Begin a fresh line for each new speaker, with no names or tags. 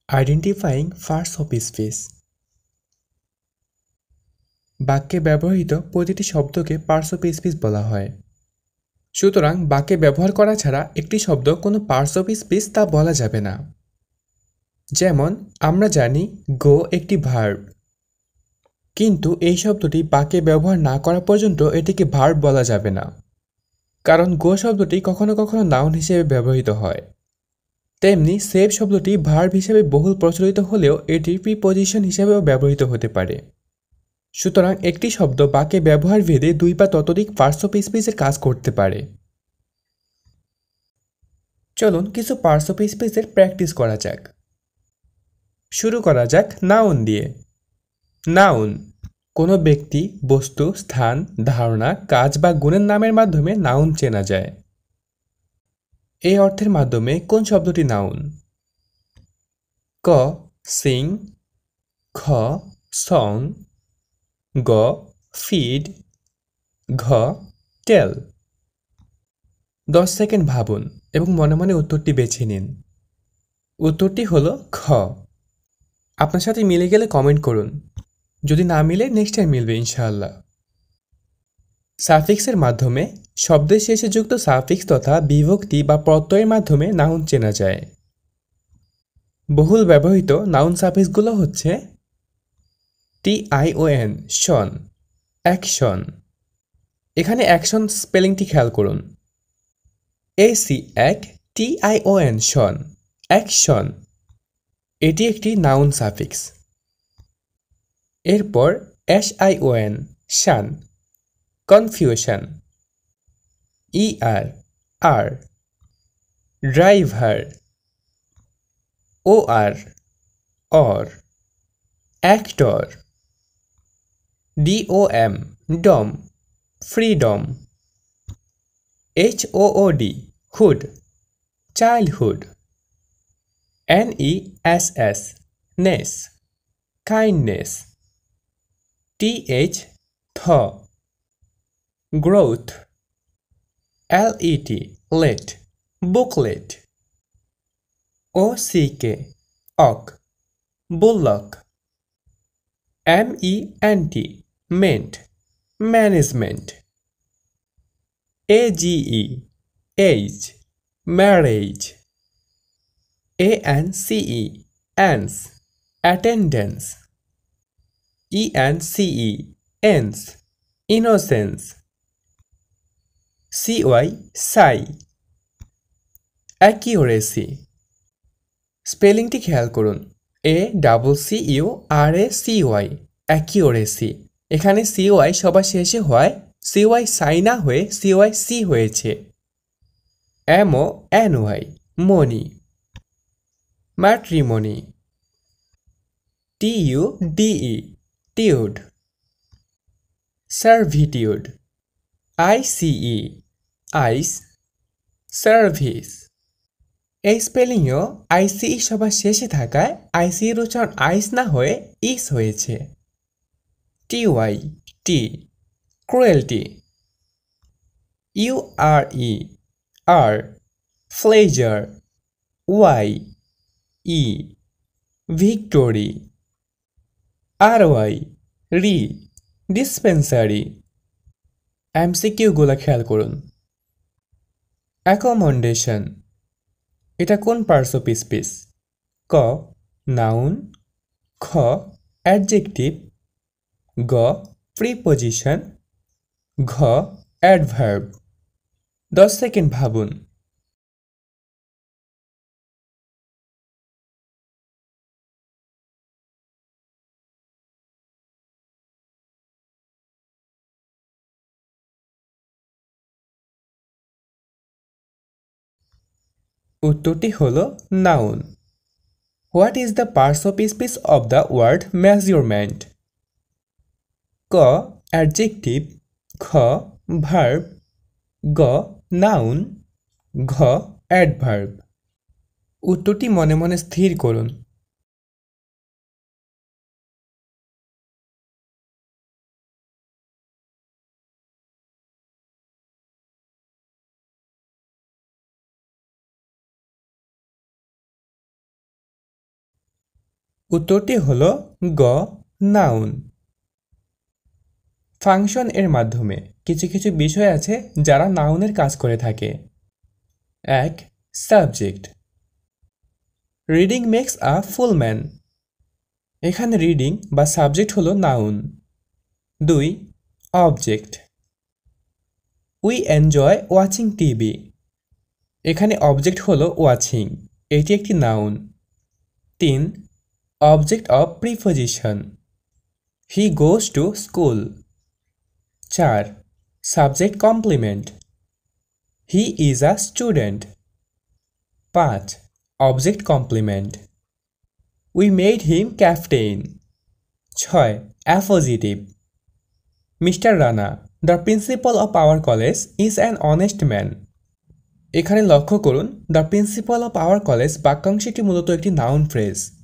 Identifying first of speech. বাক্যে ব্যবহৃত প্রতিটি শব্দকে পার্টস অফ স্পিচ বলা হয়। সুতরাং বাক্যে ব্যবহার করা ছাড়া একটি শব্দ কোনো পার্টস অফ স্পিচ তা বলা যাবে না। যেমন আমরা জানি গো একটি ভার্ব, কিন্তু এই শব্দটি বাক্যে ব্যবহার না করা পর্যন্ত এটিকে ভার্ব বলা যাবে না, কারণ গো শব্দটি কখনো কখনো নাউন হিসেবে ব্যবহৃত হয়। তেমনি সেভ শব্দটি ভার্ব হিসেবে বহুল প্রচলিত হলেও এটি প্রিপজিশন হিসেবেও ব্যবহৃত হতে পারে। সুতরাং একটি শব্দ বাক্যে ব্যবহার ভেদে দুই বা ততোধিক পার্টস অফ স্পিচের কাজ করতে পারে। চলুন কিছু পার্টস অফ স্পিচের প্র্যাকটিস করা যাক। শুরু করা যাক নাউন দিয়ে। নাউন কোনো ব্যক্তি, বস্তু, স্থান, ধারণা, কাজ বা গুণের নামের মাধ্যমে নাউন চেনা যায়। এই অর্থের মাধ্যমে কোন শব্দটি নাউন? ক সিং, খ সং, গ ফিড, ঘ টেল। 10 সেকেন্ড ভাবুন এবং মনে মনে উত্তরটি বেছে নিন। উত্তরটি হলো খ। আপনার সাথে মিলে গেলে কমেন্ট করুন, যদি না মিলে নেক্সট টাইম মিলবে ইনশাআল্লাহ। সাফিক্সের মাধ্যমে শব্দের শেষে যুক্ত সাফিক্স তথা বিভক্তি বা প্রত্যয়ের মাধ্যমে নাউন চেনা যায়। বহুল ব্যবহৃত নাউন সাফিক্সগুলো হচ্ছে tion শন, অ্যাকশন। এখানে অ্যাকশন স্পেলিংটি খেয়াল করুন। ac ac, tion tion, action. এটি একটি নাউন সাফিক্স। এরপর sin sion, confusion. Er driver. Or actor. Dom freedom. hood hood, childhood. ness ness, kindness. Th growth. Let, booklet. Ock bullock. Ment, management. Age marriage. Ance attendance. Ence innocence. Cy accuracy. স্পেলিংটি খেয়াল করুন। ACCURACY accuracy. এখানে CY সবার শেষে হয়, CY সাই না হয়ে CYC হয়েছে। MONY মনি। ম্যাট্রিমনি। TUDE টিউড। সার্ভিটিউড। ICE আইস, সার্ভিস। এই স্পেলিংও আইসিই সবার শেষে থাকায় আইসিইর উচ্চারণ আইস না হয়ে ইস হয়েছে। টি ক্রুয়েলটি। আর ফ্লেজার। ই ভিক্টোরি। রি ডিসপেন্সারি। এমসিকিউগুলো খেয়াল করুন। অ্যাকোমোডেশন এটা কোন পার্টস অফ স্পিচ? ক নাউন, খ অ্যাডজেক্টিভ, গ প্রিপজিশন, ঘ অ্যাডভার্ব। 10 সেকেন্ড ভাবুন। উত্তরটি হলো noun. What is the parts of speech of the word measurement? ক অ্যাডজেক্টিভ, খ ভার্ব, গ নাউন, ঘ অ্যাডভার্ব। উত্তরটি মনে মনে স্থির করুন। উত্তরটি হলো গ নাউন। ফাংশন এর মাধ্যমে কিছু কিছু বিষয় আছে যারা নাউনের কাজ করে থাকে। 1. Subject. Reading makes a fool man. এখানে রিডিং বা সাবজেক্ট হলো noun. 2. Object. We enjoy watching TV. এখানে অবজেক্ট হলো ওয়াচিং, এটি একটি noun. 3. Object of preposition. He goes to school. 4. Subject complement. He is a student. 5. Object complement. We made him captain. 6. Appositive. Mister Rana, the principal of our college is an honest man. এখানে লক্ষ্য করুন, the principal of our college বাক্যাংশটি মূলত একটি noun phrase.